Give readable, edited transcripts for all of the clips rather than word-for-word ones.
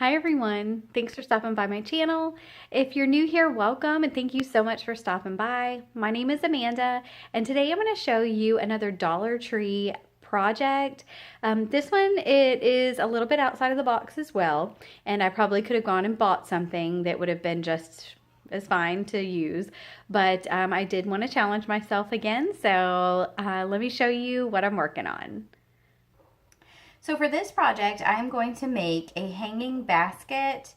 Hi everyone, thanks for stopping by my channel. If you're new here, welcome and thank you so much for stopping by. My name is Amanda and today I'm going to show you another Dollar Tree project. This one, it is a little bit outside of the box as well, and I probably could have gone and bought something that would have been just as fine to use, but I did want to challenge myself again, so let me show you what I'm working on. So for this project, I'm going to make a hanging basket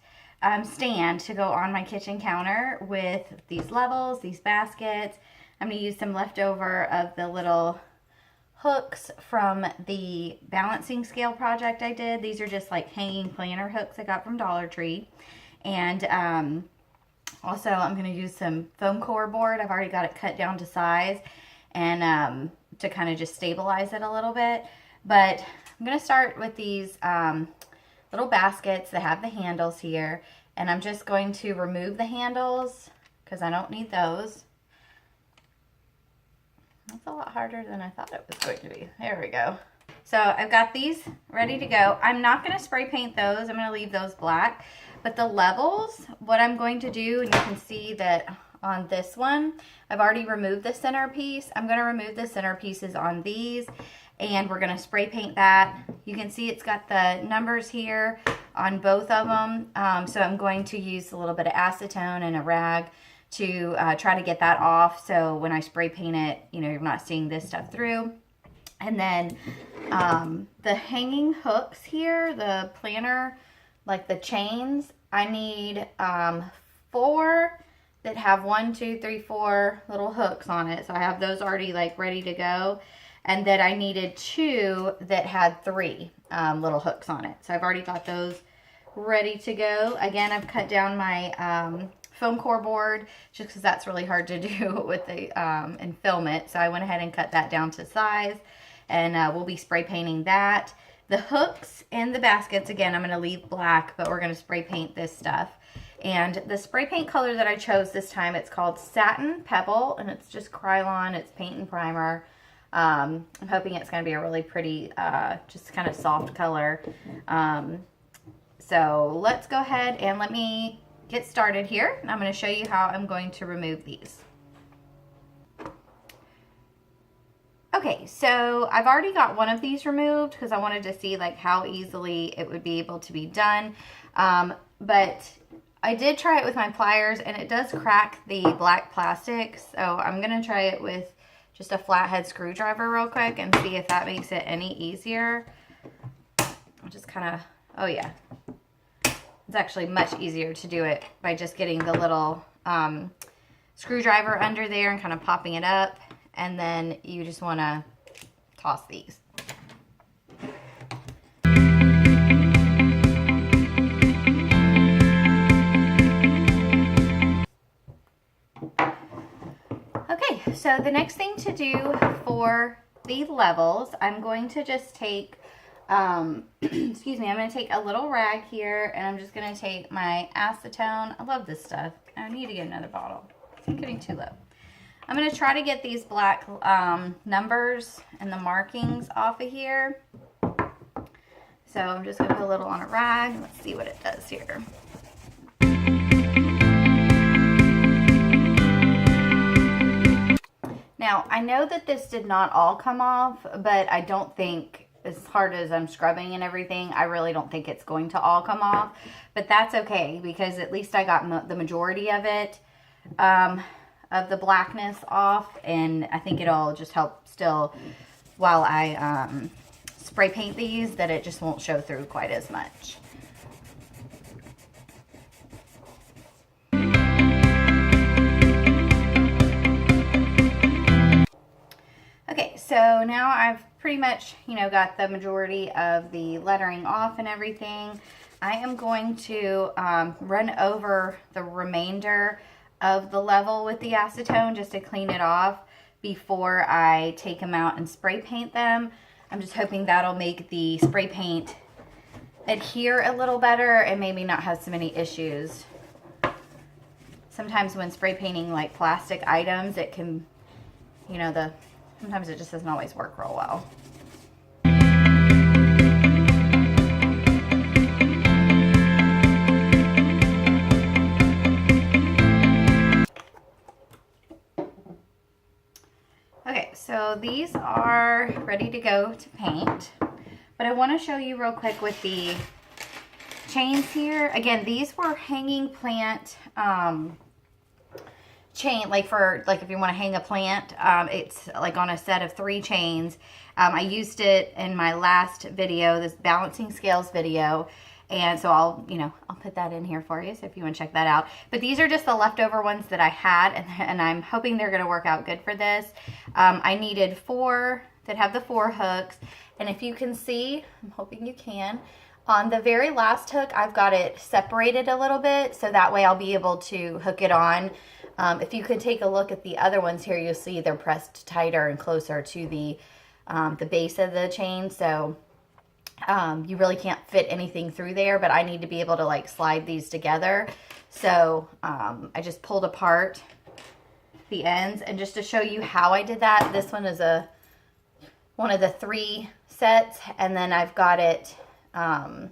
stand to go on my kitchen counter with these levels, these baskets. I'm going to use some leftover of the little hooks from the balancing scale project I did. These are just like hanging planter hooks I got from Dollar Tree. And also I'm going to use some foam core board. I've already got it cut down to size and to kind of just stabilize it a little bit. But I'm going to start with these little baskets that have the handles here, and I'm just going to remove the handles because I don't need those. That's a lot harder than I thought it was going to be. There we go. So I've got these ready to go. I'm not going to spray paint those. I'm going to leave those black. But the levels, what I'm going to do, and you can see that on this one, I've already removed the centerpiece. I'm going to remove the centerpieces on these, and we're going to spray paint that. You can see it's got the numbers here on both of them. So I'm going to use a little bit of acetone and a rag to try to get that off. So when I spray paint it, you know, you're not seeing this stuff through. And then the hanging hooks here, the planter, like the chains, I need 4 that have 1, 2, 3, 4 little hooks on it. So I have those already like ready to go. And then I needed 2 that had 3 little hooks on it. So I've already got those ready to go. Again, I've cut down my foam core board just because that's really hard to do with the and film it. So I went ahead and cut that down to size, and we'll be spray painting that. The hooks and the baskets, again, I'm going to leave black, but we're going to spray paint this stuff. And the spray paint color that I chose this time, it's called Satin Pebble, and it's just Krylon. It's paint and primer. I'm hoping it's going to be a really pretty, just kind of soft color. So let's go ahead and let me get started here. And I'm going to show you how I'm going to remove these. Okay, so I've already got one of these removed because I wanted to see like how easily it would be able to be done. But I did try it with my pliers and it does crack the black plastic. So I'm going to try it with just a flathead screwdriver real quick and see if that makes it any easier. I'll just kind of, oh yeah. It's actually much easier to do it by just getting the little screwdriver under there and kind of popping it up. And then you just want to toss these. Okay, so the next thing to do for the levels, I'm going to just take, excuse me, I'm going to take a little rag here, and I'm just going to take my acetone. I love this stuff. I need to get another bottle. I'm getting too low. I'm going to try to get these black numbers and the markings off of here. So I'm just going to put a little on a rag. Let's see what it does here. Now, I know that this did not all come off, but I don't think, as hard as I'm scrubbing and everything, I really don't think it's going to all come off. But that's okay, because at least I got the majority of it, of the blackness off. And I think it'll just help still while I spray paint these, that it just won't show through quite as much. Okay, so now I've pretty much, you know, got the majority of the lettering off and everything. I am going to run over the remainder of the level with the acetone just to clean it off before I take them out and spray paint them. I'm just hoping that'll make the spray paint adhere a little better and maybe not have so many issues. Sometimes when spray painting like plastic items, it can, you know, sometimes it just doesn't always work real well. Okay, so these are ready to go to paint, but I want to show you real quick with the chains here. Again, these were hanging plant chain, like for like if you want to hang a plant. It's like on a set of 3 chains. I used it in my last video, this balancing scales video. And so I'll put that in here for you, so if you want to check that out. But these are just the leftover ones that I had, and I'm hoping they're going to work out good for this. I needed 4 that have the 4 hooks. And if you can see, I'm hoping you can, on the very last hook, I've got it separated a little bit, so that way I'll be able to hook it on. If you could take a look at the other ones here, you'll see they're pressed tighter and closer to the base of the chain. So you really can't fit anything through there, but I need to be able to like slide these together. So I just pulled apart the ends, and just to show you how I did that, this one is one of the 3 sets, and then I've got it, I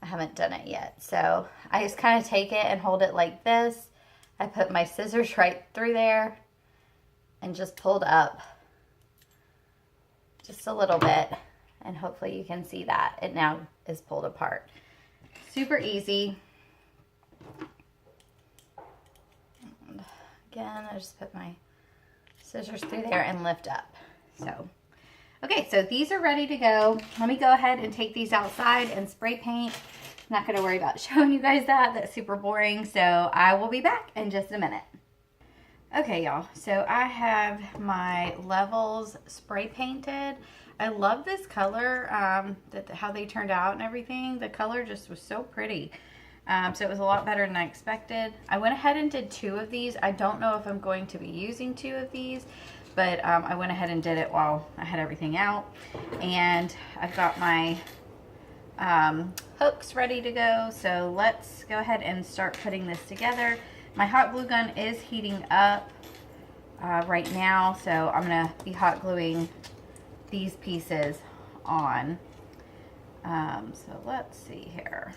haven't done it yet. So I just kind of take it and hold it like this. I put my scissors right through there and just pulled up just a little bit. And hopefully you can see that it now is pulled apart. Super easy. And again, I just put my scissors through there and lift up. So, okay, so these are ready to go. Let me go ahead and take these outside and spray paint. I'm not gonna worry about showing you guys that. That's super boring. So I will be back in just a minute. Okay, y'all, so I have my levels spray painted. I love this color, how they turned out and everything. The color just was so pretty. So it was a lot better than I expected. I went ahead and did 2 of these. I don't know if I'm going to be using 2 of these, but I went ahead and did it while I had everything out. And I've got my hooks ready to go. So let's go ahead and start putting this together. My hot glue gun is heating up right now, so I'm going to be hot gluing these pieces on. So let's see here.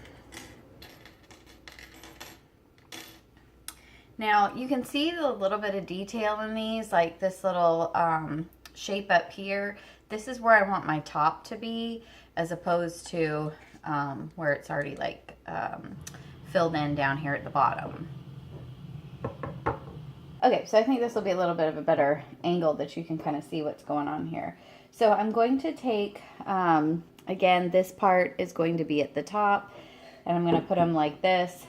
Now you can see the little bit of detail in these, like this little shape up here. This is where I want my top to be, as opposed to where it's already like filled in down here at the bottom. Okay, so I think this will be a little bit of a better angle that you can kind of see what's going on here. So I'm going to take, again, this part is going to be at the top, and I'm going to put them like this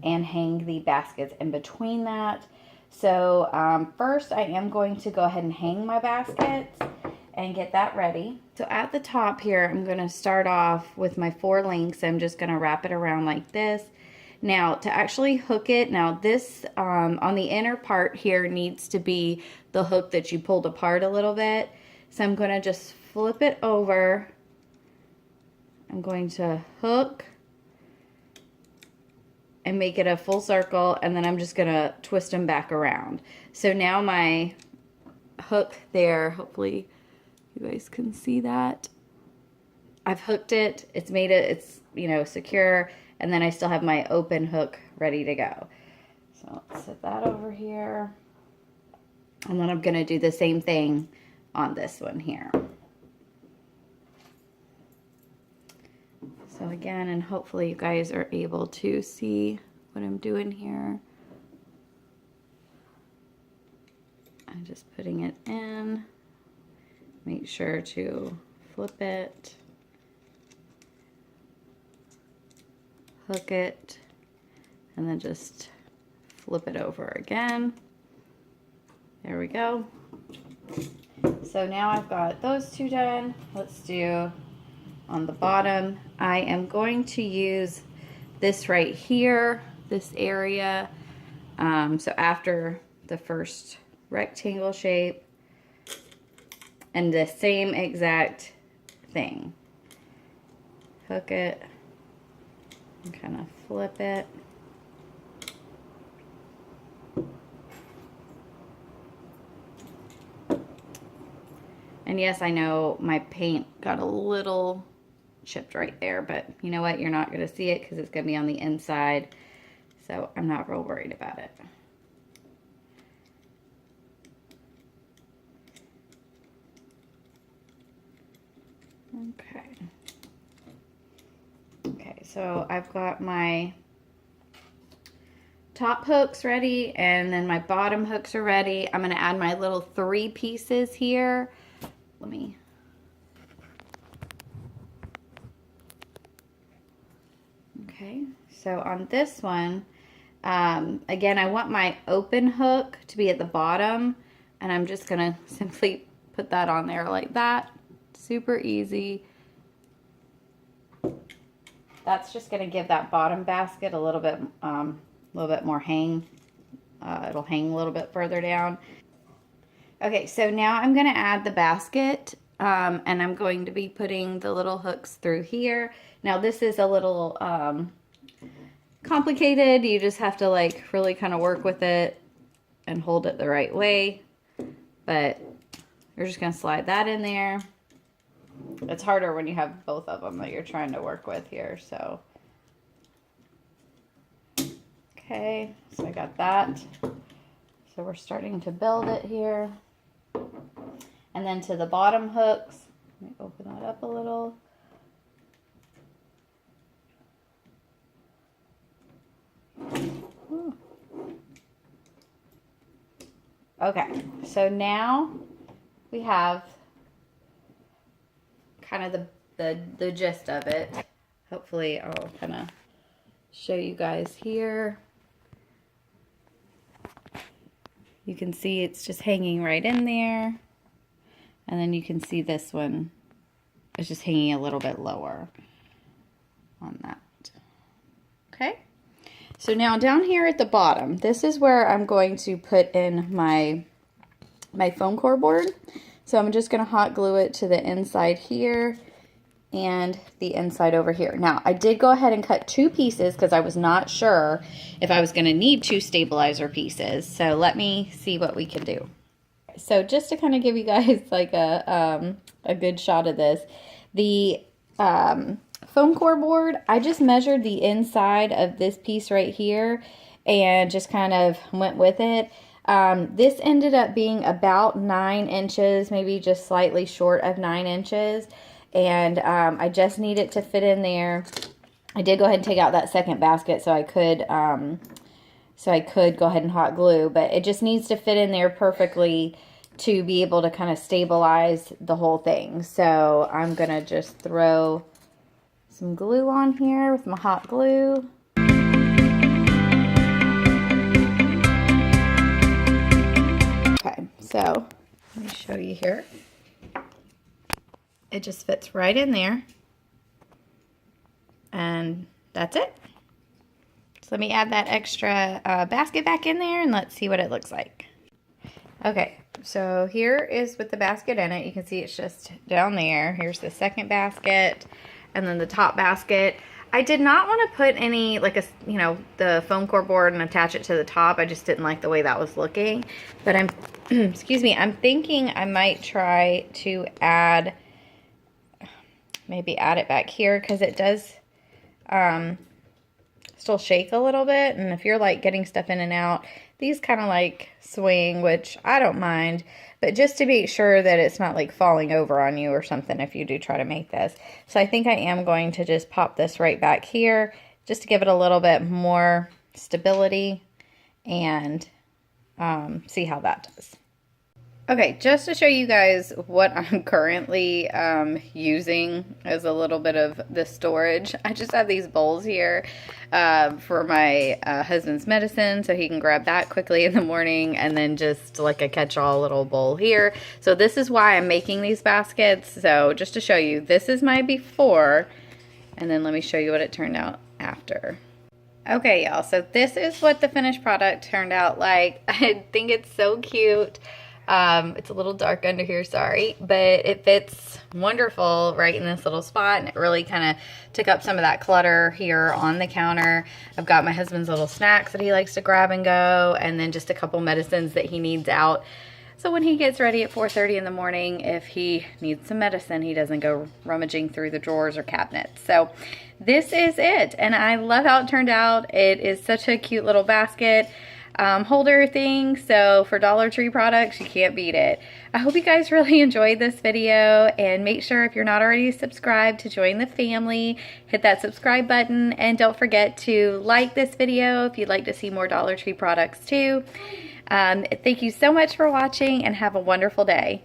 and hang the baskets in between that. So first I am going to go ahead and hang my baskets and get that ready. So at the top here, I'm going to start off with my 4 links. I'm just going to wrap it around like this. Now, to actually hook it, now this, on the inner part here needs to be the hook that you pulled apart a little bit. So I'm going to just flip it over. I'm going to hook and make it a full circle, and then I'm just going to twist them back around. So now my hook there, hopefully you guys can see that. I've hooked it, it's made it, it's, you know, secure, and then I still have my open hook ready to go. So let's set that over here. And then I'm going to do the same thing on this one here. So again, and hopefully you guys are able to see what I'm doing here. I'm just putting it in. Make sure to flip it, hook it, and then just flip it over again. There we go. So now I've got those 2 done. Let's do on the bottom. I am going to use this right here, this area. So after the first rectangle shape, and the same exact thing. Hook it and kind of flip it. And yes, I know my paint got a little chipped right there, but you know what? You're not going to see it because it's going to be on the inside. So I'm not real worried about it. Okay. Okay, so I've got my top hooks ready and then my bottom hooks are ready. I'm going to add my little 3 pieces here. Let me... Okay, so on this one, again, I want my open hook to be at the bottom, and I'm just going to simply put that on there like that. Super easy. That's just going to give that bottom basket a little bit more hang. It'll hang a little bit further down. Okay, so now I'm going to add the basket, and I'm going to be putting the little hooks through here. Now this is a little complicated. You just have to like really kind of work with it and hold it the right way. But you're just going to slide that in there. It's harder when you have both of them that you're trying to work with here, so. Okay, so I got that. So we're starting to build it here. And then to the bottom hooks, let me open that up a little. Okay, so now we have kind of the gist of it. Hopefully I'll kind of show you guys here. You can see it's just hanging right in there. And then you can see this one is just hanging a little bit lower on that. Okay. So now down here at the bottom, this is where I'm going to put in my foam core board. So I'm just going to hot glue it to the inside here and the inside over here. Now I did go ahead and cut 2 pieces because I was not sure if I was going to need 2 stabilizer pieces. So let me see what we can do. So just to kind of give you guys like a good shot of this, the foam core board, I just measured the inside of this piece right here and just kind of went with it. This ended up being about 9 inches, maybe just slightly short of 9 inches. And I just need it to fit in there. I did go ahead and take out that second basket so I could go ahead and hot glue, but it just needs to fit in there perfectly to be able to kind of stabilize the whole thing. So I'm going to just throw some glue on here with my hot glue. Okay, so let me show you here. It just fits right in there. And that's it. So let me add that extra basket back in there and let's see what it looks like. Okay, so here is with the basket in it. You can see it's just down there. Here's the second basket and then the top basket. I did not want to put any, like the foam core board and attach it to the top. I just didn't like the way that was looking. But I'm, excuse me, I'm thinking I might try to add, maybe add it back here because it does still shake a little bit. And if you're like getting stuff in and out, these kind of like swing, which I don't mind, but just to be sure that it's not like falling over on you or something if you do try to make this. So I think I am going to just pop this right back here just to give it a little bit more stability and see how that does. Okay, just to show you guys what I'm currently using as a little bit of the storage. I just have these bowls here for my husband's medicine, so he can grab that quickly in the morning, and then just like a catch-all little bowl here. So this is why I'm making these baskets. So just to show you, this is my before, and then let me show you what it turned out after. Okay, y'all, so this is what the finished product turned out like. I think it's so cute. It's a little dark under here, sorry, but it fits wonderful right in this little spot, and it really kind of took up some of that clutter here on the counter. I've got my husband's little snacks that he likes to grab and go, and then just a couple medicines that he needs out So when he gets ready at 4:30 in the morning, if he needs some medicine, he doesn't go rummaging through the drawers or cabinets. So this is it, and I love how it turned out. It is such a cute little basket holder thing. So for Dollar Tree products, you can't beat it. I hope you guys really enjoyed this video, and make sure if you're not already subscribed to join the family, hit that subscribe button, and don't forget to like this video if you'd like to see more Dollar Tree products too. Thank you so much for watching, and have a wonderful day.